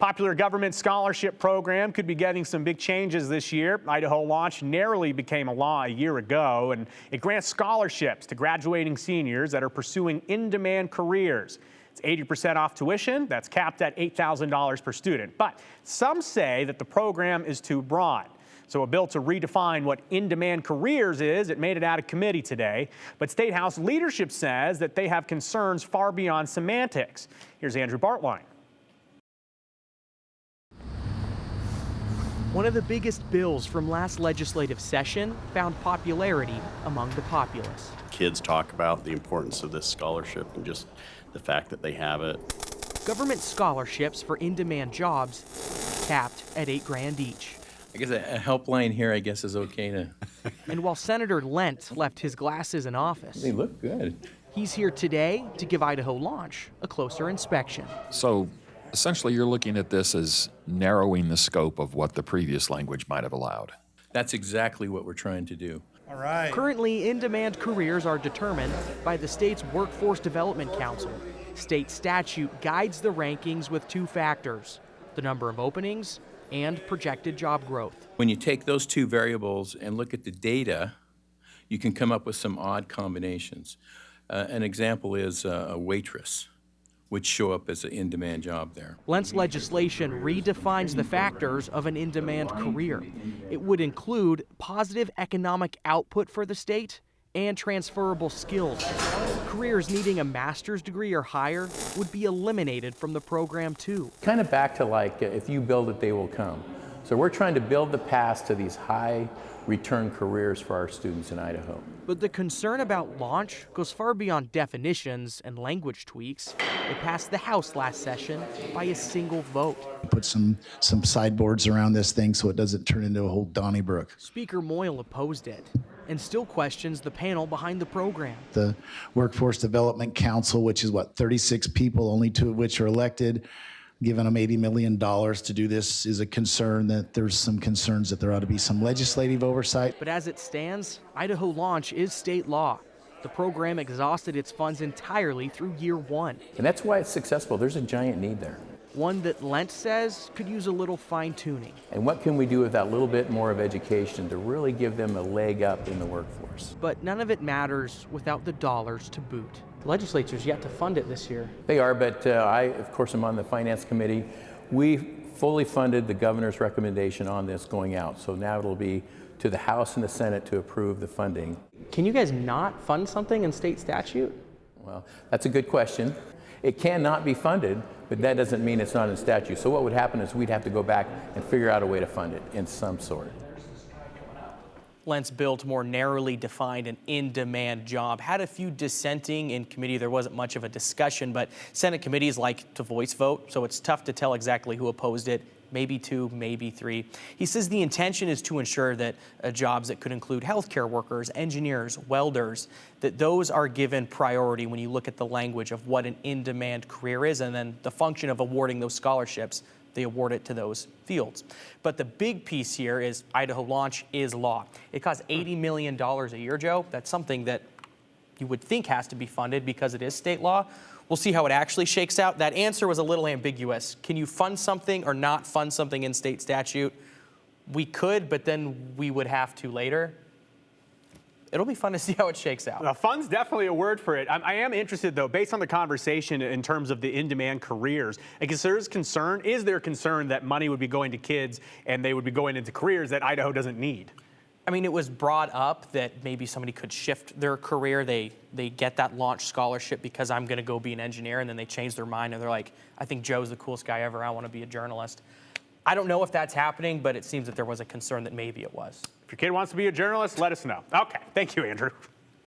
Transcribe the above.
Popular government scholarship program could be getting some big changes this year. Idaho Launch narrowly became a law a year ago, and it grants scholarships to graduating seniors that are pursuing in-demand careers. It's 80% off tuition. That's capped at $8,000 per student. But some say that the program is too broad. So a bill to redefine what in-demand careers is, it made it out of committee today. But State House leadership says that they have concerns far beyond semantics. Here's Andrew Bartline. One of the biggest bills from last legislative session found popularity among the populace. Kids talk about the importance of this scholarship and just the fact that they have it. Government scholarships for in-demand jobs capped at $8,000 each. I guess a helpline here, I guess, is okay to. And while Senator Lent left his glasses in office, They look good. he's here today to give Idaho Launch a closer inspection. So essentially, you're looking at this as narrowing the scope of what the previous language might have allowed. That's exactly what we're trying to do. All right. Currently, in-demand careers are determined by the state's Workforce Development Council. State statute guides the rankings with two factors: the number of openings and projected job growth. When you take those two variables and look at the data, you can come up with some odd combinations. An example is a waitress would show up as an in-demand job there. Lent's legislation redefines the factors of an in-demand career. It would include positive economic output for the state and transferable skills. Careers needing a master's degree or higher would be eliminated from the program too. Kind of back to like, if you build it, they will come. So we're trying to build the path to these high return careers for our students in Idaho. But the concern about Launch goes far beyond definitions and language tweaks. It passed the House last session by a single vote. Put some sideboards around this thing so it doesn't turn into a whole Donnybrook. Speaker Moyle opposed it and still questions the panel behind the program. The Workforce Development Council, which is 36 people, only 2 of which are elected, giving them $80 million to do this is a concern. That there's some concerns that there ought to be some legislative oversight. But as it stands, Idaho Launch is state law. The program exhausted its funds entirely through year 1. And that's why it's successful. There's a giant need there. One that Lent says could use a little fine-tuning. And what can we do with that little bit more of education to really give them a leg up in the workforce? But none of it matters without the dollars to boot. The legislature's yet to fund it this year. They are, but I, of course, am on the Finance Committee. We fully funded the governor's recommendation on this going out. So now it'll be to the House and the Senate to approve the funding. Can you guys not fund something in state statute? Well, that's a good question. It cannot be funded, but that doesn't mean it's not in statute. So what would happen is we'd have to go back and figure out a way to fund it in some sort. Lent's bill to more narrowly define an in-demand job had a few dissenting in committee. There wasn't much of a discussion, but Senate committees like to voice vote, so it's tough to tell exactly who opposed it. Maybe 2, maybe 3. He says the intention is to ensure that jobs that could include healthcare workers, engineers, welders, that those are given priority when you look at the language of what an in-demand career is, and then the function of awarding those scholarships, they award it to those fields. But the big piece here is Idaho Launch is law. It costs $80 million a year, Joe. That's something that you would think has to be funded because it is state law. We'll see how it actually shakes out. That answer was a little ambiguous. Can you fund something or not fund something in state statute? We could, but then we would have to later. It'll be fun to see how it shakes out. Well, fun's definitely a word for it. I am interested, though, based on the conversation in terms of the in-demand careers. I guess is there concern that money would be going to kids and they would be going into careers that Idaho doesn't need? I mean, it was brought up that maybe somebody could shift their career. They get that Launch scholarship because I'm going to go be an engineer, and then they change their mind and they're like, I think Joe's the coolest guy ever. I want to be a journalist. I don't know if that's happening, but it seems that there was a concern that maybe it was. If your kid wants to be a journalist, let us know. Okay, thank you, Andrew.